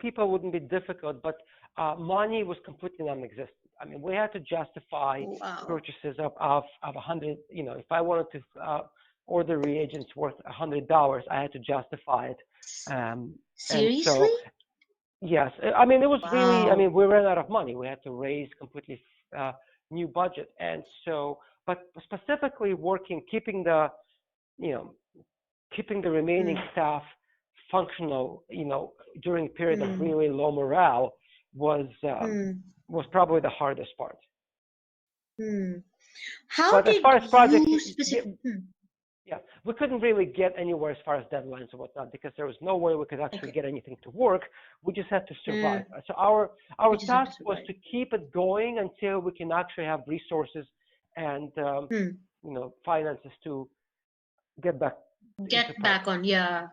people wouldn't be difficult, but money was completely non-existent. I mean, we had to justify Wow. purchases of 100. You know, if I wanted to order reagents worth $100, I had to justify it. And Seriously? so, yes, I mean, it was really. I Wow. mean, we ran out of money. We had to raise completely uh, new budget, and so, but specifically working, you know, keeping the remaining Hmm. staff functional, during a period of Hmm. really low morale was Hmm. probably the hardest part. Hmm. How But as did far as projects, you specific? yeah, we couldn't really get anywhere as far as deadlines and whatnot because there was no way we could actually Okay. get anything to work. We just had to survive. Hmm. So our We just have to task was survive. to keep it going until we can actually have resources and Hmm. finances to get back into Get back projects. on. Yeah.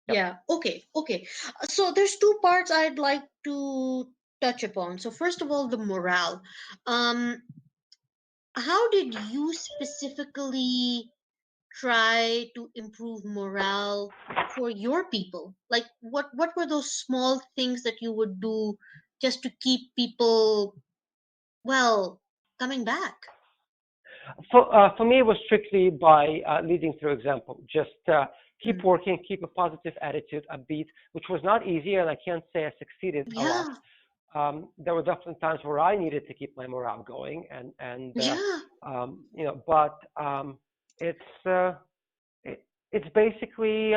Yep. Yeah. Okay. Okay. So there's two parts I'd like to touch upon. So first of all, the morale. Um, how did you specifically try to improve morale for your people? Like what were those small things that you would do just to keep people, well, coming back? For me, it was strictly by leading through example. Just keep Hmm. working, keep a positive attitude, upbeat, which was not easy, and I can't say I succeeded a lot. Yeah. There were definitely times where I needed to keep my morale going, Yeah. but it's uh, it's basically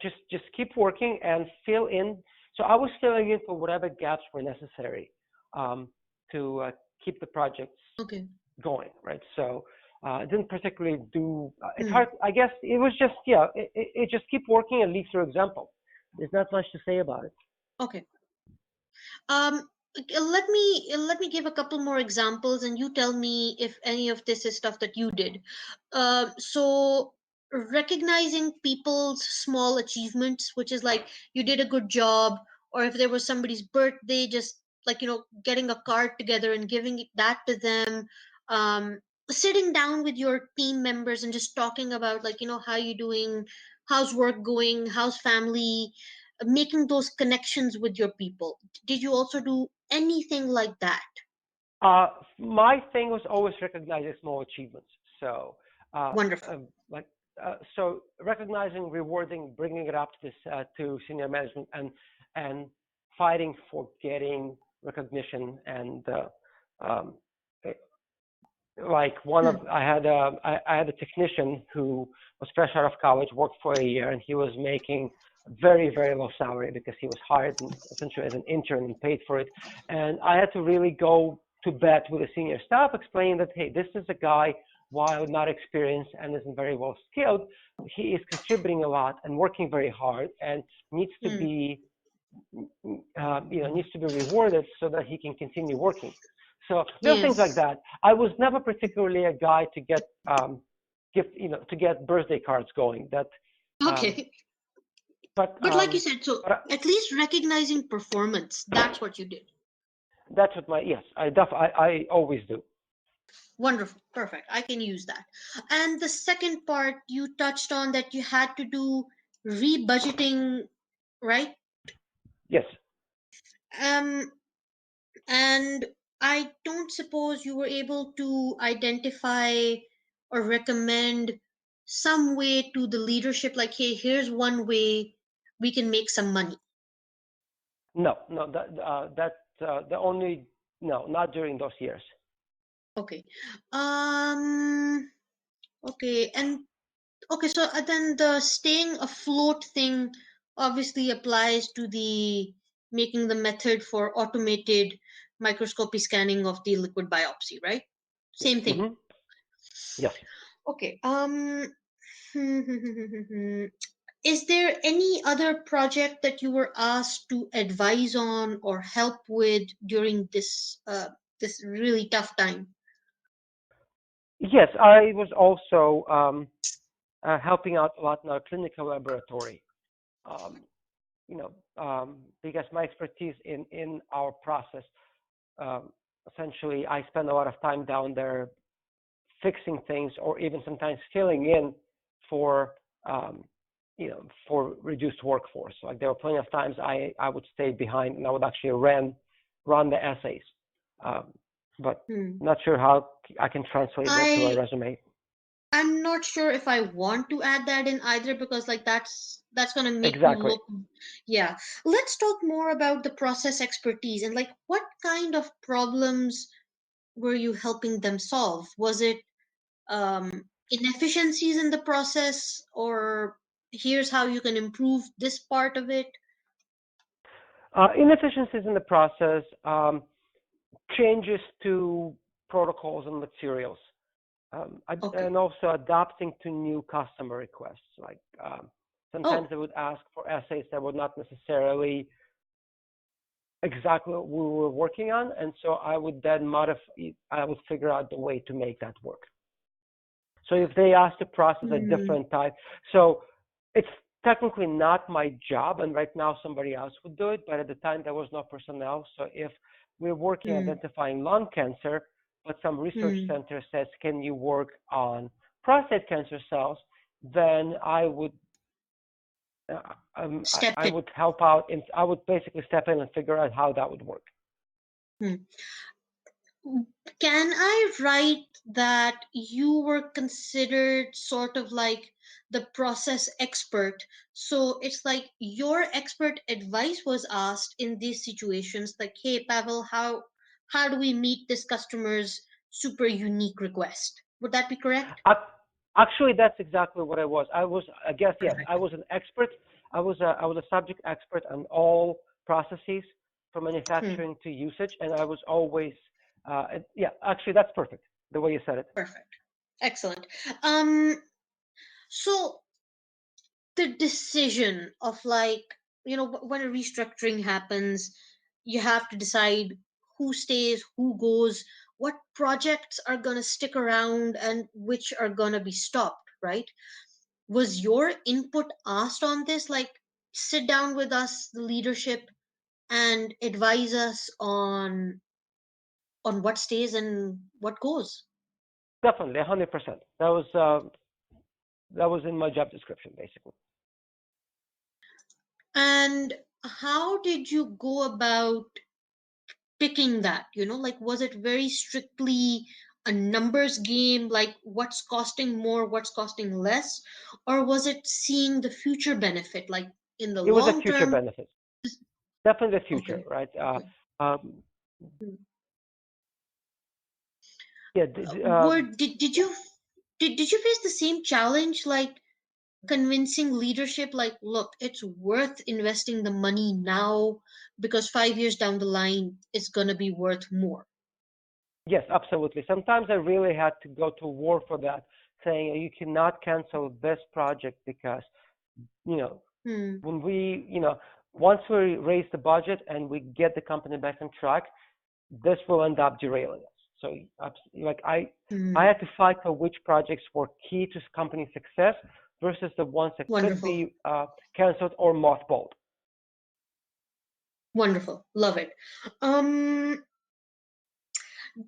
just keep working and fill in. So I was filling in for whatever gaps were necessary um, to keep the projects Okay. going, right? So I didn't particularly do. It's Hmm. hard. I guess it was just yeah. It just keep working and lead through example. There's not much to say about it. Okay. Um, let me give a couple more examples, and you tell me if any of this is stuff that you did. So recognizing people's small achievements, which is like you did a good job, or if there was somebody's birthday, just like getting a card together and giving that to them. Um, sitting down with your team members and just talking about, like, how you doing, how's work going, how's family, making those connections with your people. Did you also do anything like that? Uh, my thing was always recognizing small achievements. So, Wonderful. like, so recognizing, rewarding, bringing it up to to senior management, and fighting for getting recognition. And um, like one of Hmm. I had a technician who was fresh out of college, worked for a year, and he was making very low salary because he was hired essentially as an intern and paid for it. And I had to really go to bat with the senior staff, explaining that hey, this is a guy, while not experienced and isn't very well skilled, he is contributing a lot and working very hard and needs to Hmm. be needs to be rewarded so that he can continue working. So little things like Yes. that. I was never particularly a guy to get to get birthday cards going. Um, Okay. but But like you said, so but at least recognizing performance, that's what you did. that's what my yes. I always do. Wonderful. Perfect. I can use that. And the second part, you touched on that you had to do rebudgeting, right? Yes. Um, and I don't suppose you were able to identify or recommend some way to the leadership, like, hey, here's one way we can make some money. No. That the only no, not during those years. Okay. Um, okay. And okay, so then the staying afloat thing obviously applies to the making the method for automated microscopy scanning of the liquid biopsy, right? Same thing. Hmm. Yes. Okay. Is there any other project that you were asked to advise on or help with during this really tough time? Yes, I was also helping out a lot in our clinical laboratory. Um, because my expertise in our process, um, essentially, I spend a lot of time down there fixing things, or even sometimes filling in for for reduced workforce. Like there were plenty of times I would stay behind and I would actually run the essays, um, but Hmm. not sure how I can translate that to a I resume. I'm not sure if I want to add that in either, because like that's gonna make you Exactly. look. Yeah. Let's talk more about the process expertise and like what kind of problems were you helping them solve? Was it inefficiencies in the process, or here's how you can improve this part of it? Inefficiencies in the process, changes to protocols and materials, Okay. and also adapting to new customer requests. Like sometimes Oh. they would ask for essays that were not necessarily exactly what we were working on, and so I would then modify. I would figure out the way to make that work. So if they ask to process a Hmm. different type, so it's technically not my job, and right now somebody else would do it. But at the time there was no personnel, so if we're working Hmm. identifying lung cancer, but some research Hmm. center says, "Can you work on prostate cancer cells?" Then Step I it. would help out, and I would basically step in and figure out how that would work. Hmm. Can I write that you were considered sort of like the process expert? So it's like your expert advice was asked in these situations, like, hey, Pavel, how do we meet this customer's super unique request? Would that be correct? Actually, that's exactly what I was. I guess, yes, I Perfect. was an expert. I was a subject expert on all processes from Hmm, manufacturing to usage, and I was always, yeah, actually, that's perfect the way you said it. perfect. Excellent. Um, so the decision of like, when a restructuring happens, you have to decide who stays, who goes, what projects are going to stick around and which are going to be stopped, right? Was your input asked on this? Like, sit down with us, the leadership, and advise us on what stays and what goes. Definitely, 100%. That was in my job description, basically. And how did you go about picking that? Like, was it very strictly a numbers game, like what's costing more, what's costing less, or was it seeing the future benefit, like in the It was a long future term? benefit, definitely the future, Okay. right? Okay. Um, Hmm. yeah, Did you face the same challenge, like convincing leadership, like, look, it's worth investing the money now because 5 years down the line it's going to be worth more? yes, absolutely. Sometimes I really had to go to war for that, saying you cannot cancel this project because you know Hmm. when once we raise the budget and we get the company back on track, this will end up derailing us. So, like I Hmm. had to fight for which projects were key to company success versus the ones that could Wonderful. be canceled or mothballed. Wonderful. Love it. Um,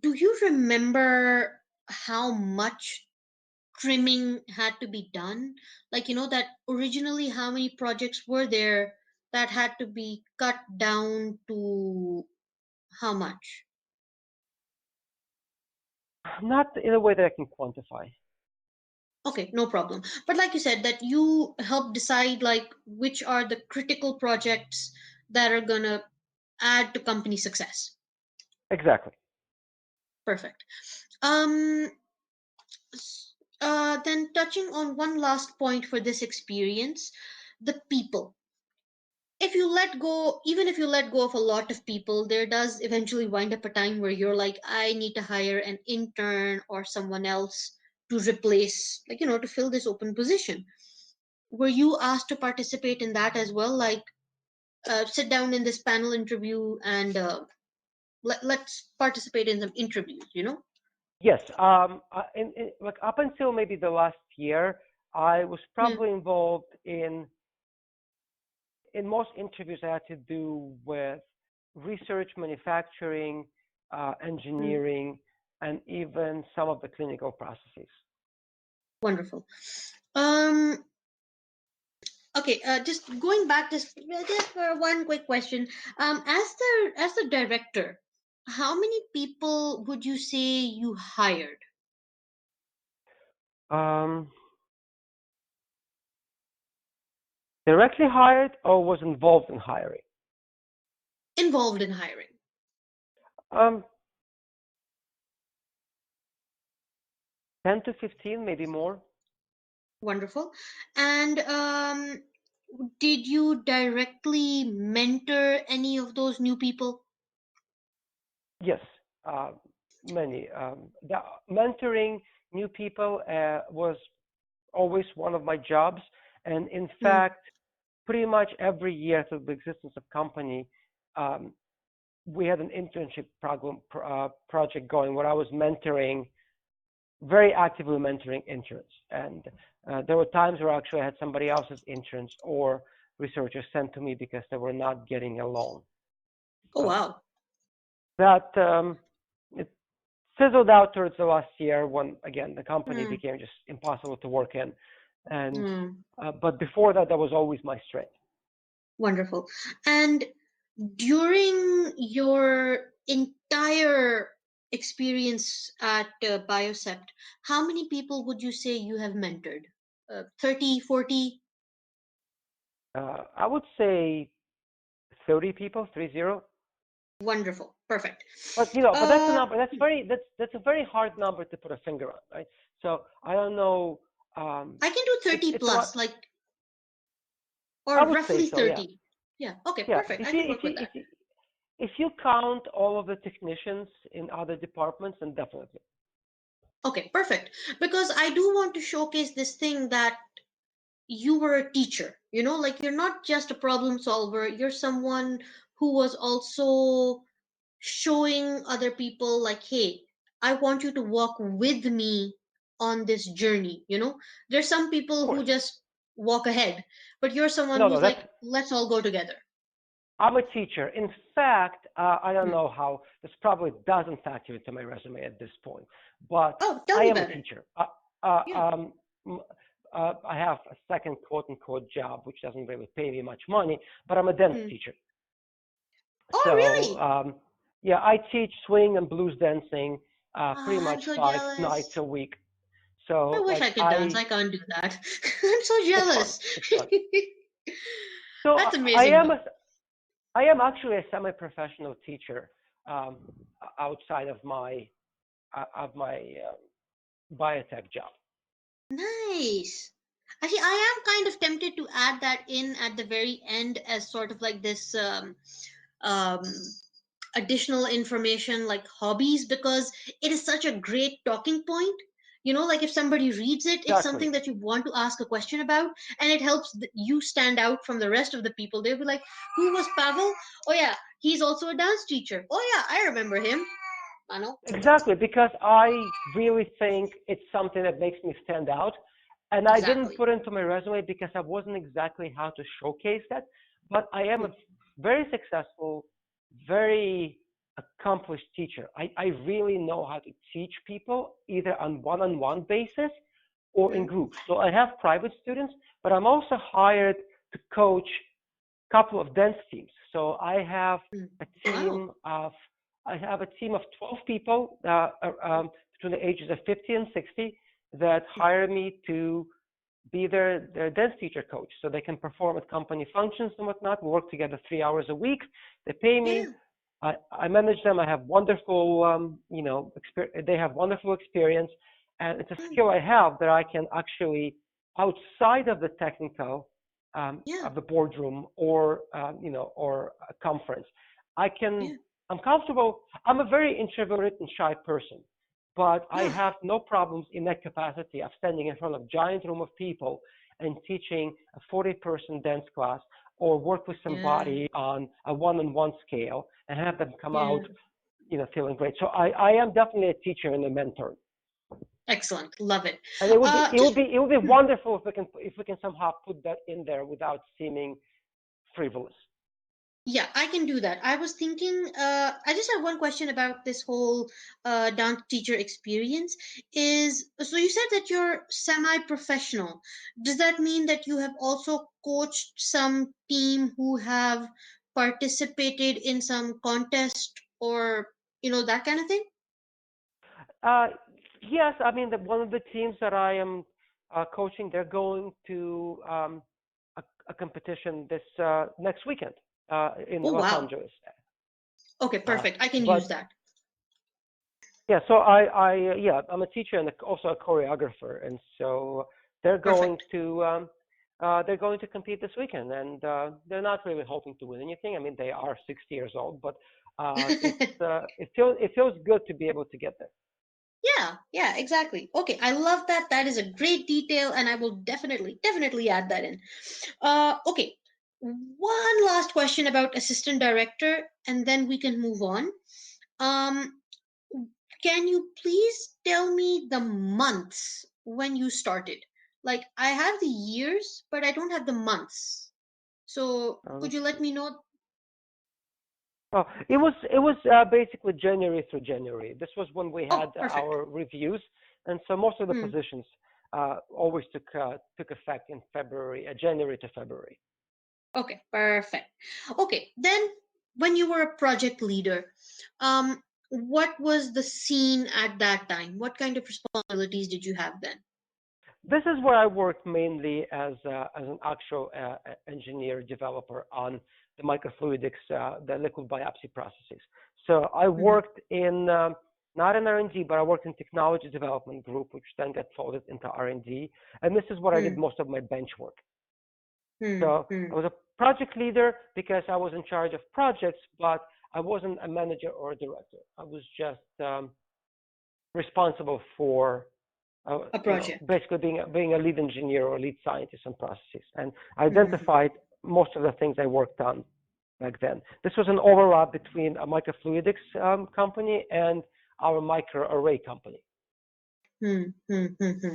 do you remember how much trimming had to be done? Like, that originally how many projects were there that had to be cut down to how much? Not in a way that I can quantify. Okay, no problem. But like you said, that you help decide like which are the critical projects that are gonna add to company success. Exactly. Perfect. Um, then touching on one last point for this experience, the people. If you let go, even if you let go of a lot of people, there does eventually wind up a time where you're like, I need to hire an intern or someone else to replace, like, to fill this open position. Were you asked to participate in that as well? Like, sit down in this panel interview and let's participate in some interviews? Yes. Like up until maybe the last year, I was Yeah. probably involved in most interviews I had to do with research, manufacturing, Mm, engineering, and even some of the clinical processes. wonderful. Um, Okay, just going back, just for one quick question. As the director, how many people would you say you hired? Um, Directly hired or was involved in hiring? Involved in hiring? Um, 10 to 15, maybe more. Wonderful. And did you directly mentor any of those new people? Yes, uh, many. The mentoring new people was always one of my jobs, and in Hmm. fact, pretty much every year through the existence of company, um, we had an internship project going where I was mentoring, very actively mentoring interns, and there were times where actually I had somebody else's interns or researchers sent to me because they were not getting along. Oh Uh, wow. that it fizzled out towards the last year when again the company Hmm. became just impossible to work in, and Hmm. but before that, that was always my strength. Wonderful. And during your entire experience at Biocept, how many people would you say you have mentored? 30, 40? I would say 30 people, 30. Wonderful. Perfect. But that's a Uh, number. That's a very hard number to put a finger on, right? So I don't know. I can do It's 30 it's a lot. plus, like, I or would say roughly so. Yeah, 30. Yeah. Okay, yeah. perfect. If I you can if work you with that. if you if you count all of the technicians in other departments, then definitely. Okay, perfect. Because I do want to showcase this thing that you were a teacher, like you're not just a problem solver, you're someone who was also showing other people, like, hey, I want you to walk with me on this journey. There's some Of people course. who just walk ahead, but you're someone No, no. who's That's like, let's all go together. I'm a teacher. In fact, I don't Hmm. know how this probably doesn't factor into my resume at this point, but Oh, tell I me am a about it. teacher. Yeah. I have a second quote unquote job, which doesn't really pay me much money, but I'm a dance Hmm. teacher. Oh, So, really? yeah, I teach swing and blues dancing pretty I'm much so 5 nights jealous. a week. I So, wish like, I could dance. I can't do that. I'm so it's fun. jealous. It's fun. So, That's amazing, though. I am actually a semi-professional teacher um, outside of my biotech job. Nice. Actually, I am kind of tempted to add that in at the very end as sort of like this um, additional information, like hobbies, because it is such a great talking point. Like if somebody reads it, it's Exactly. something that you want to ask a question about, and it helps you stand out from the rest of the people. They'll be like, who was Pavel? Oh, yeah, he's also a dance teacher. Oh, yeah, I remember him. I know. Exactly, because I really think it's something that makes me stand out. And I didn't Exactly. put it into my resume because I wasn't exactly how to showcase that. But I am a Hmm. very successful, very accomplished teacher. I really know how to teach people either on one-on-one basis or in Hmm. groups. So I have private students, but I'm also hired to coach couple of dance teams. So Hmm. a Wow. team of I have a team of 12 people between the ages of 50 and 60 that Hmm. hire me to be their dance teacher coach so they can perform at company functions and whatnot. We work together 3 hours a week. They pay Yeah. me. I manage them. I have wonderful, they have wonderful experience, and it's a Hmm. skill I have that I can actually, outside of the technical, Yeah. of the boardroom or or a conference, I can. Yeah. I'm comfortable. I'm a very introverted and shy person, but I Yeah. have no problems in that capacity of standing in front of a giant room of people and teaching a 40-person dance class or work with Yeah. somebody on a one-on-one scale and have them come out, Yeah. feeling great. So I am definitely a teacher and a mentor. Excellent. Love it. And it would be it would Just be it would be hmm, wonderful if we can somehow put that in there without seeming frivolous. Yeah, I can do that. I was thinking, I just have one question about this whole dance teacher experience. Is so you said that you're semi-professional. Does that mean that you have also coached some team who have participated in some contest or that kind of thing? Uh, yes, I mean, one of the teams that I am coaching, they're going to a competition this next weekend in Oh Los wow. Angeles. Okay, Uh, perfect. I can use but that. yeah, so yeah, I'm a teacher and also a choreographer, and so they're going Perfect. to compete this weekend, and they're not really hoping to win anything. I mean, they are 60 years old, but it feels good to be able to get there. Yeah, yeah, exactly. Okay, I love that. That is a great detail, and I will definitely add that in. Okay, one last question about assistant director, and then we can move on. Um, can you please tell me the months when you started? Like, I have the years, but I don't have the months. So, could Let's you let see. me know? Oh, it was basically January through January. This was when we had Oh, perfect. our reviews, and so most of the Hmm. positions always took effect in February, January to February. Okay, perfect. Okay, then when you were a project leader, what was the scene at that time? What kind of responsibilities did you have then? This is where I worked mainly as an actual engineer developer on the microfluidics, the liquid biopsy processes. So I Hmm. worked in not in R&D, but I worked in technology development group, which then got folded into R&D, and this is what I did Hmm. most of my bench work. Hmm. So I Hmm. was a project leader because I was in charge of projects, but I wasn't a manager or a director. I was just responsible for, A project. basically being a lead engineer or lead scientist on processes, and Hmm. identified most of the things I worked on back then. This was an overlap between a microfluidics company and our microarray company. Hmm. Hmm. Hmm. Hmm.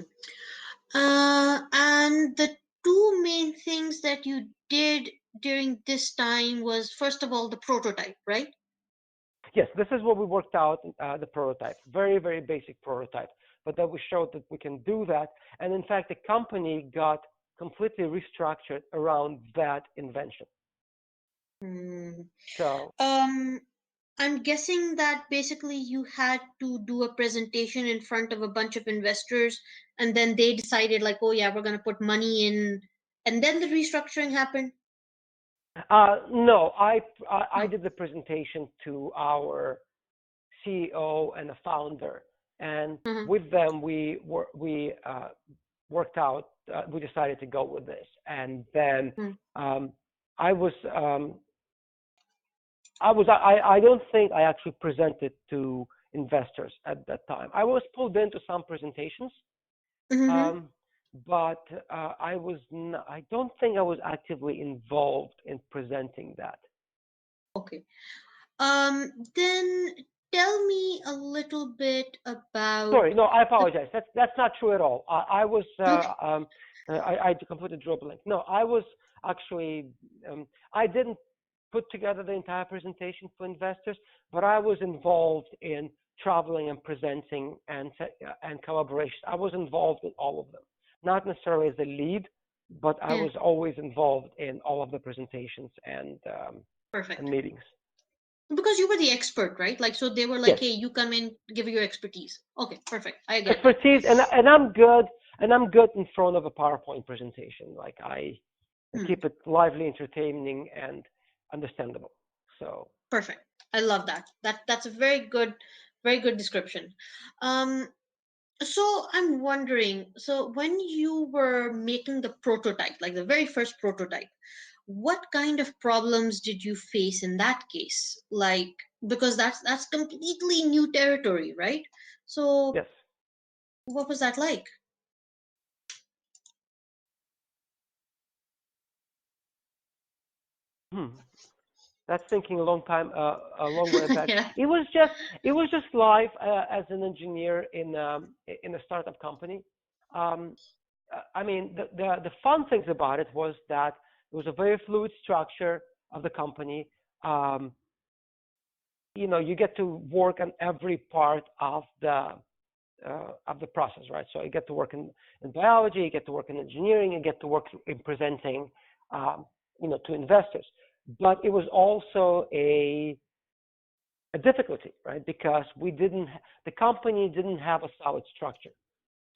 And the two main things that you did during this time was first of all the prototype, right? Yes, this is what we worked out, the prototype, very, very basic prototype, but then we showed that we can do that. And in fact, the company got completely restructured around that invention. Hmm. So Um, I'm guessing that basically you had to do a presentation in front of a bunch of investors, and then they decided, like, oh, yeah, we're going to put money in, and then the restructuring happened. no, I Oh. did the presentation to our CEO and a founder, and Uh-huh. with them we worked out. We decided to go with this, and then Hmm. um, I was I don't think I actually presented to investors at that time. I was pulled into some presentations, Mm-hmm. um, but I don't think I was actively involved in presenting that. Okay. Then tell me a little bit about. Sorry, no, I The, apologize. That's not true at all. I was okay. I completely drew a blank. No, I was actually I didn't put together the entire presentation for investors, but I was involved in traveling and presenting and collaboration. I was involved in all of them, not necessarily as the lead, but I Yeah, was always involved in all of the presentations and perfect. meetings. Because you were the expert, right? Like, so they were like, Yes, hey, you come in, give your expertise. Okay, perfect. I get that. expertise, and I'm good in front of a PowerPoint presentation. Like I Hmm, keep it lively, entertaining, and understandable. So perfect. I love that. That's a very good description. Um, So I'm wondering, so when you were making the prototype, like the very first prototype, what kind of problems did you face in that case? Like, because that's completely new territory, right? So yes, what was that like? hmm. That's thinking a long way back. Yeah. It was just life as an engineer in a startup company. Um, I mean, the fun things about it was that it was a very fluid structure of the company. you get to work on every part of the process, right? So you get to work in biology, you get to work in engineering, you get to work in presenting, to investors. But it was also a difficulty, right? Because the company didn't have a solid structure.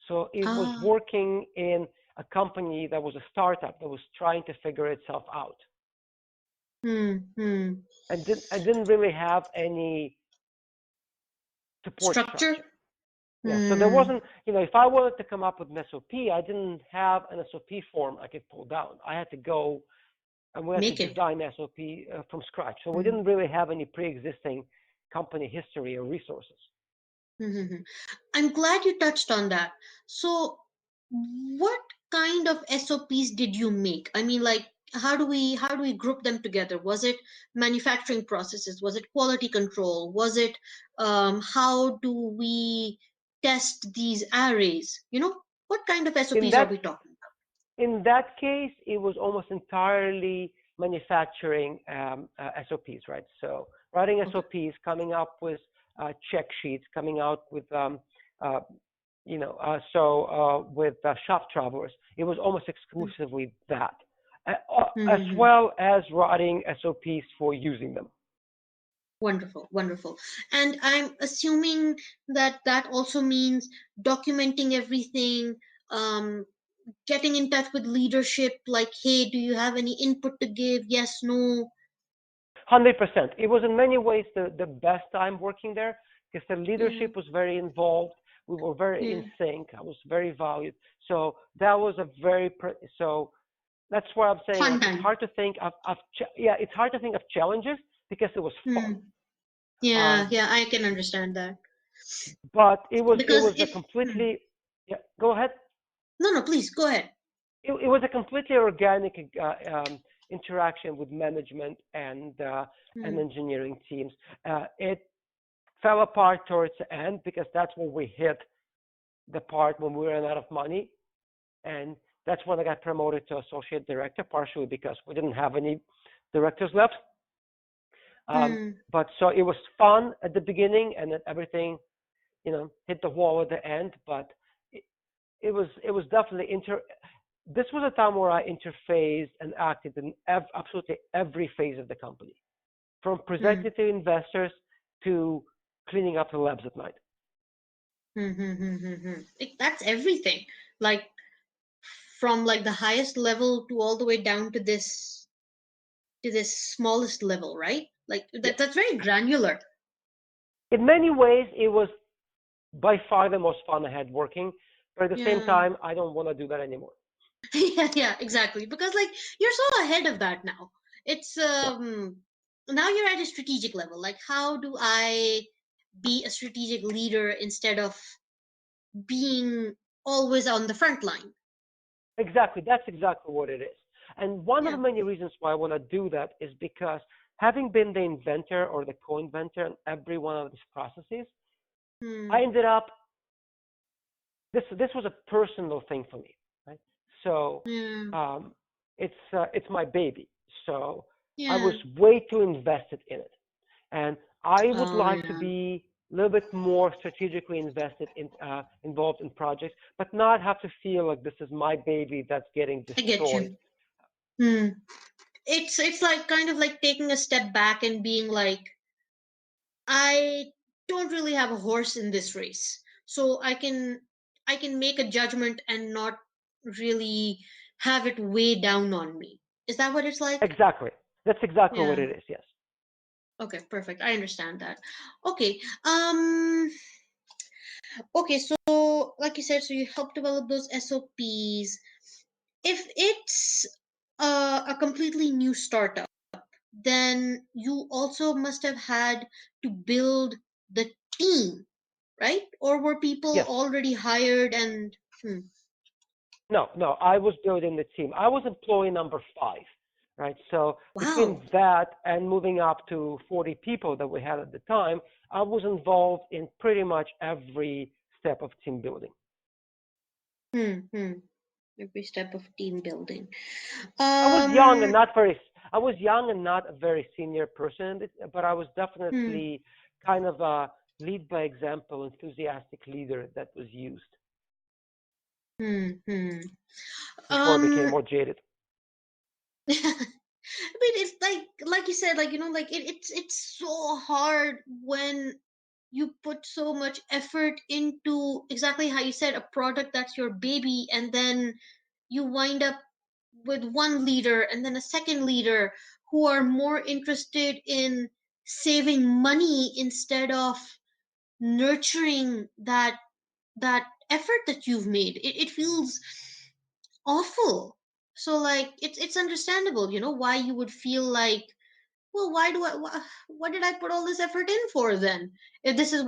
So it was Ah. working in a company that was a startup that was trying to figure itself out, Hmm. and didn't really have any support Structure? structure. Yeah, so there Hmm. wasn't, if I wanted to come up with an SOP, I didn't have an SOP form I could pull down. I had to go and we had to Make it. design SOP from scratch. So we Hmm. didn't really have any pre-existing company history or resources. Hmm. I'm glad you touched on that. So, what kind of SOPs did you make? I mean, like, how do we group them together? Was it manufacturing processes? Was it quality control? Was it how do we test these arrays? What kind of In SOPs are that we talking in that case, it was almost entirely manufacturing SOPs, right? So writing about? Okay. SOPs, coming up with check sheets, coming out with uh, with shop travelers, it was almost exclusively that, as Mm-hmm. well as writing SOPs for using them. Wonderful, wonderful. And I'm assuming that that also means documenting everything, um, getting in touch with leadership, like, hey, do you have any input to give? Yes, no. 100%. It was in many ways the best time working there because the Yeah, leadership was very involved. We were very in yeah. sync. I was very valued. So that was so that's why I'm saying Fun like it's time. hard to think yeah, it's hard to think of challenges because it was fun. Hmm. Yeah, Um, yeah, I can understand that. but it was Because a if, completely yeah. Go ahead. no, no, please go ahead. It was a completely organic interaction with management and Hmm. engineering teams. It fell apart towards the end because that's when we hit the part when we ran out of money, and that's when I got promoted to associate director, partially because we didn't have any directors left. Um, Hmm. but so it was fun at the beginning, and then everything, hit the wall at the end. But it, it was definitely This was a time where I interfaced and acted in absolutely every phase of the company, from Hmm. presenting to investors to cleaning up the labs at night. Hmm. Hmm. Hmm. Hmm. Hmm. That's everything. Like, from like the highest level to all the way down to this smallest level, right? Like Yes. that's very granular. In many ways, it was by far the most fun I had working, but at the same Yeah. time, I don't want to do that anymore. Yeah, yeah, exactly. Because like you're so ahead of that now. It's Yeah, now you're at a strategic level. Like, how do I be a strategic leader instead of being always on the front line? exactly. That's exactly what it is. And one of Yeah. the many reasons why I want to do that is because having been the inventor or the co-inventor in every one of these processes, I Hmm. ended up this was a personal thing for me, right? So Yeah. um, it's my baby. So I was Yeah. way too invested in it, and I would Oh like to yeah. be a little bit more strategically involved in projects, but not have to feel like this is my baby that's getting I get destroyed. you. Hmm. It's like kind of like taking a step back and being like, I don't really have a horse in this race. So I can make a judgment and not really have it weigh down on me. Is that what it's like? Exactly. That's exactly what Yeah. it is. Yes. Okay, perfect. I understand that. Okay. Okay, so like you said, so you help develop those SOPs. If it's a completely new startup, then you also must have had to build the team, right? Or were people Yes. already hired and No, no, I was building the team. I was employee number 5, right? So wow. between that and moving up to 40 people that we had at the time, I was involved in pretty much every step of team building. Hmm. Every step of team building. I was young and Um not very. I was young and not a very senior person, but I was Hmm. definitely kind of a lead by example, enthusiastic leader that was used Hmm. Hmm. before I became Um. more jaded. I mean, it's like you said, like it's so hard when you put so much effort into exactly how you said, a product that's your baby, and then you wind up with one leader and then a second leader who are more interested in saving money instead of nurturing that effort that you've made. It feels awful. So like it's understandable, why you would feel like, well, why do I what did I put all this effort in for then, if this is